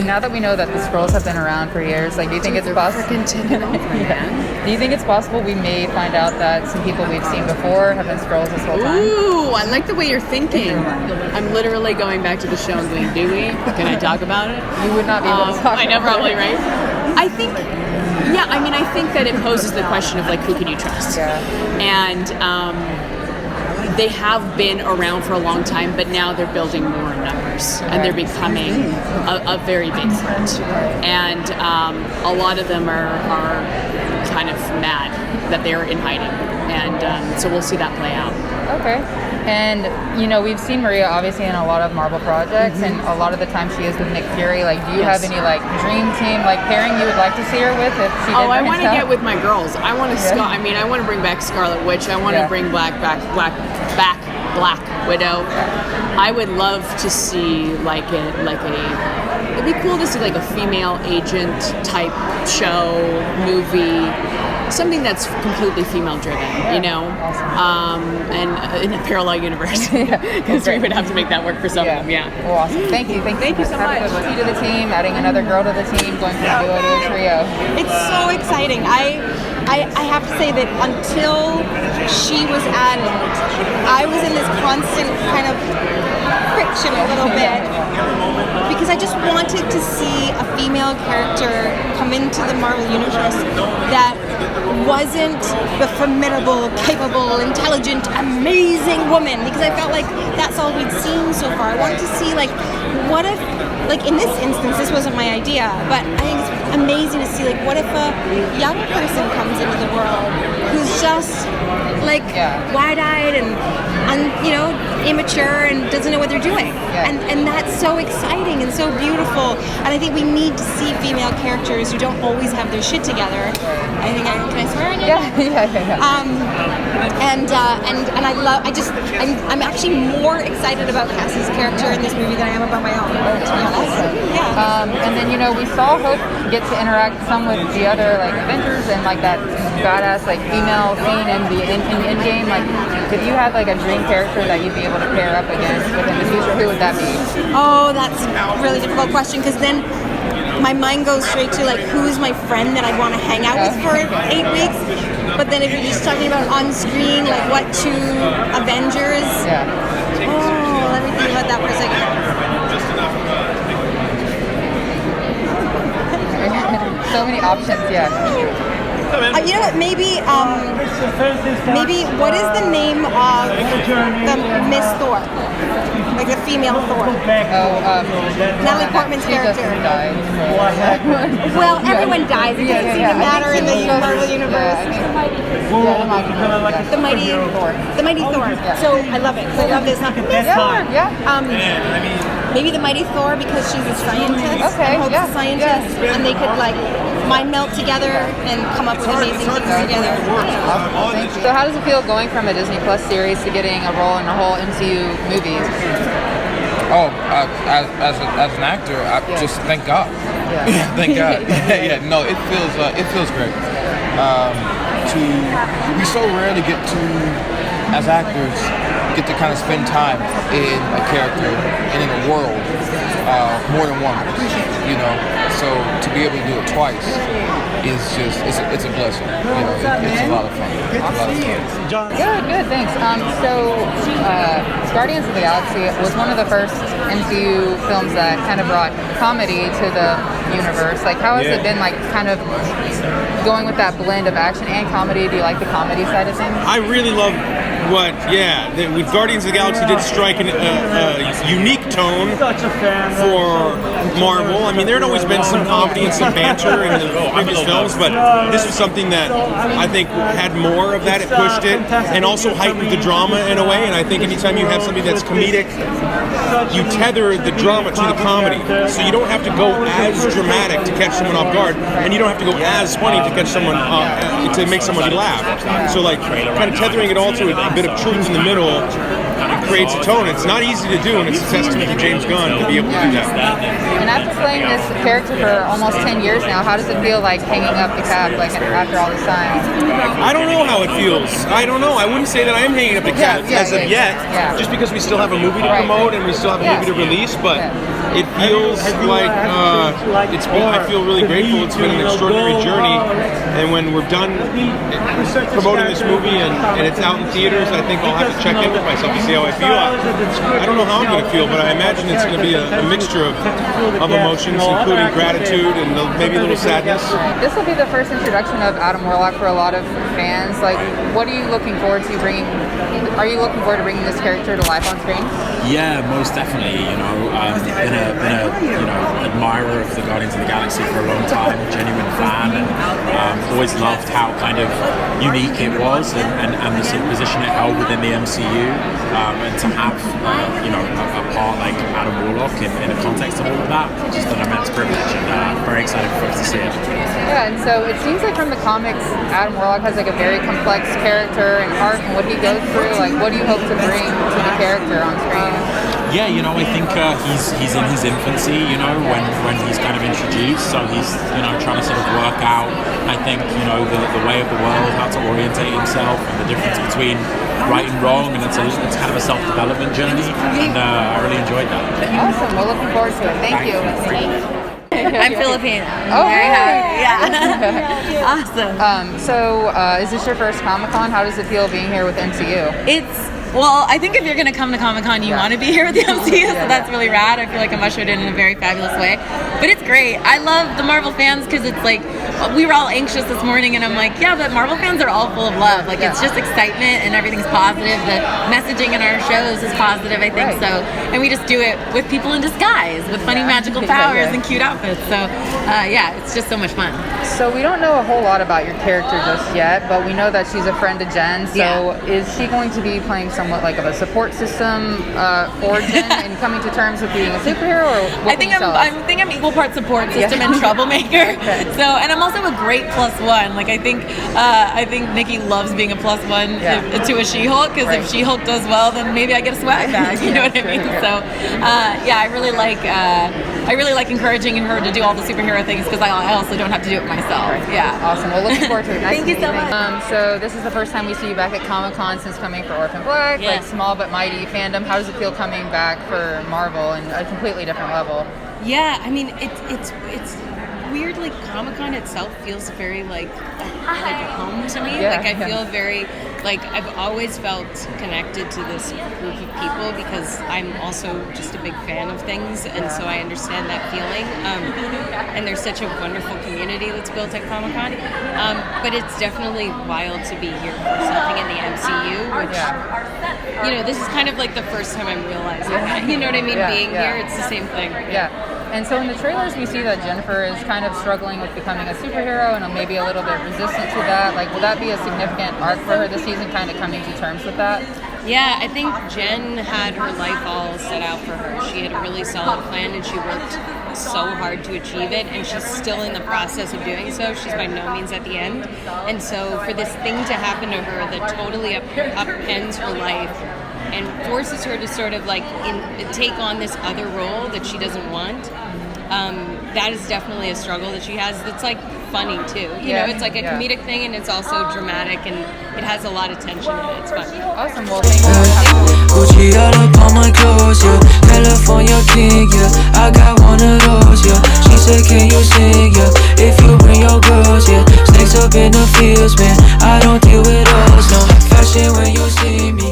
Now that we know that the Skrulls have been around for years, like, do you think it's possible? Do you think it's possible we may find out that some people we've seen before have been Skrulls this whole time? Ooh, I like the way you're thinking. I'm literally going back to the show and going, do we? Can I talk about it? You would not be able to talk I know, probably, right? I think, I think that it poses the question of, like, who can you trust? Yeah. And they have been around for a long time, but now they're building more numbers, and they're becoming a very big threat. And a lot of them are kind of mad that they're in hiding, and so we'll see that play out. Okay. And, we've seen Maria obviously in a lot of Marvel projects, and a lot of the time she is with Nick Fury. Like, do you have any, like, dream team, like, pairing you would like to see her with if she did? I want to get with my girls. I want to I want to bring back Scarlet Witch. I want to bring Black Widow. I would love to see it'd be cool to see like a female agent type show, movie, something that's completely female driven, Awesome. And in a parallel universe, because we would have to make that work for some of them. Well, awesome. Thank you so much. Key to the team, adding another girl to the team, going from duo to a trio. It's so exciting. I have to say that until she was added, I was in this constant kind of friction a little bit, because I just wanted to see a female character come into the Marvel Universe that wasn't the formidable, capable, intelligent, amazing woman, because I felt like that's all we'd seen so far. I wanted to see, like, what if, like, in this instance, this wasn't my idea, but I think it's amazing to see, like, what if a young person comes into the world who's just, like, wide-eyed and immature and doesn't know what they're doing. And that's so exciting and so beautiful. And I think we need to see female characters who don't always have their shit together. I think can I swear on you? Yeah. I'm actually more excited about Cassie's character in this movie than I am about my own, to be honest. And then, we saw Hope get to interact some with the other, like, Avengers and, like, that badass, like, female scene in the Endgame. Like, if you had, like, a dream character that you'd be able to pair up against within the future, who would that be? Oh, that's a really difficult question, because then my mind goes straight to, like, who's my friend that I want to hang out with for 8 weeks. But then if you're just talking about on screen, like, what two Avengers? Oh, let me think about that for a second. So many options, You know what? Maybe what is the name of the Miss Thor? Like the female Thor? Natalie Portman's character. Well, everyone dies. It doesn't seem to matter in the Marvel universe. The mighty Thor. So I love it. I love this. Maybe the mighty Thor, because she's a scientist. And Hope's a scientist, and they could, like, mind melt together and come up with amazing things together. So how does it feel going from a Disney Plus series to getting a role in a whole MCU movie? As an actor, just thank God. Thank God. No, it feels great. We so rarely get to, as actors, get to kind of spend time in a character and in a world more than once, So to be able to do it twice is just, it's a blessing. It's a lot of fun. Good, thanks. Guardians of the Galaxy was one of the first MCU films that kind of brought comedy to the universe. Like, how has it been, like, kind of going with that blend of action and comedy? Do you like the comedy side of things? I really love with Guardians of the Galaxy did strike a unique tone for Marvel. I mean, there had always been some comedy and some banter in the previous films, but this was something that I think had more of that. It pushed it and also heightened the drama in a way. And I think anytime you have something that's comedic, you tether the drama to the comedy. So you don't have to go as dramatic to catch someone off guard, and you don't have to go as funny to catch someone to make somebody laugh. So, like, kind of tethering it all to a bit of truth in the middle, it creates a tone. It's not easy to do, and it's a testament to James Gunn to be able to do that. And after playing this character for almost 10 years now, how does it feel like hanging up the cap like after all this time? I don't know how it feels. I don't know. I wouldn't say that I'm hanging up the cap as of yet, just because we still have a movie to promote and we still have a movie to release. But it feels like it's been. I feel really grateful. It's been an extraordinary journey, and when we're done promoting this movie and it's out in theaters, I think I'll have to check in with myself to see how I feel. I don't know how I'm going to feel, but I imagine it's going to be a mixture of emotions, including gratitude and maybe a little sadness. This will be the first introduction of Adam Warlock for a lot of fans. Like, what are you looking forward to bringing? Are you looking forward to bringing this character to life on screen? Yeah, most definitely. You know, been a admirer of the Guardians of the Galaxy for a long time, a genuine fan, and always loved how kind of unique it was and the sort of position it held within the MCU, and to have a part like Adam Warlock in the context of all of that, just an immense privilege, and very excited for us to see it. Yeah, and so it seems like from the comics, Adam Warlock has like a very complex character and arc and what he goes through. Like, what do you hope to bring to the character on screen? Yeah, you know, I think he's in his infancy, you know, when he's kind of introduced, so he's, you know, trying to sort of work out, I think, you know, the way of the world, how to orientate himself, and the difference between right and wrong, and it's kind of a self-development journey, and I really enjoyed that. Awesome, we're looking forward to it. Thank you. I'm Filipino. Oh, very happy. Yeah. Awesome. So is this your first Comic-Con? How does it feel being here with MCU? Well, I think if you're going to come to Comic-Con, you want to be here with the MCU, so that's really rad. I feel like I'm ushered in a very fabulous way. But it's great. I love the Marvel fans because it's like, we were all anxious this morning, and I'm like, yeah, but Marvel fans are all full of love. Like, it's just excitement, and everything's positive. The messaging in our shows is positive, I think, so. And we just do it with people in disguise, with funny magical powers and cute outfits. So, yeah, it's just so much fun. So we don't know a whole lot about your character just yet, but we know that she's a friend of Jen. So is she going to be playing somewhat like of a support system for Jen and coming to terms with being a superhero? Or what I think I'm equal part support system and troublemaker. So, and I'm also a great +1. Like, I think Nikki loves being a +1 to a She-Hulk, because if She-Hulk does well, then maybe I get a swag bag. You know what I mean? So, yeah, I really like encouraging her to do all the superhero things, because I also don't have to do it myself. Yeah. Awesome. Well, looking forward to it. Nice Thank you so much. So this is the first time we see you back at Comic-Con since coming for Orphan Black, like small but mighty fandom. How does it feel coming back for Marvel and a completely different level? Yeah, I mean, it's weird. Like, Comic-Con itself feels very like home to me. I feel very like I've always felt connected to this group of people, because I'm also just a big fan of things, and so I understand that feeling. And there's such a wonderful community that's built at Comic-Con. But it's definitely wild to be here for something in the MCU, which, you know, this is kind of like the first time I'm realizing that. You know what I mean? Being here, it's the same thing. Yeah. And so in the trailers, we see that Jennifer is kind of struggling with becoming a superhero and maybe a little bit resistant to that. Like, will that be a significant arc for her this season, kind of coming to terms with that? Yeah, I think Jen had her life all set out for her. She had a really solid plan, and she worked so hard to achieve it, and she's still in the process of doing so. She's by no means at the end. And so for this thing to happen to her that totally upends her life and forces her to sort of like take on this other role that she doesn't want, that is definitely a struggle that she has. That's like funny too. You know, it's like a comedic thing, and it's also dramatic, and it has a lot of tension in it. It's fun. Awesome. Well, thank you. Gucci all up on my clothes, yeah. California king, yeah. I got one of those, yeah. She said, can you sing, yeah? If you bring your girls, yeah. Snakes up in the fields, man. I don't deal with those, no. Fashion when you see me.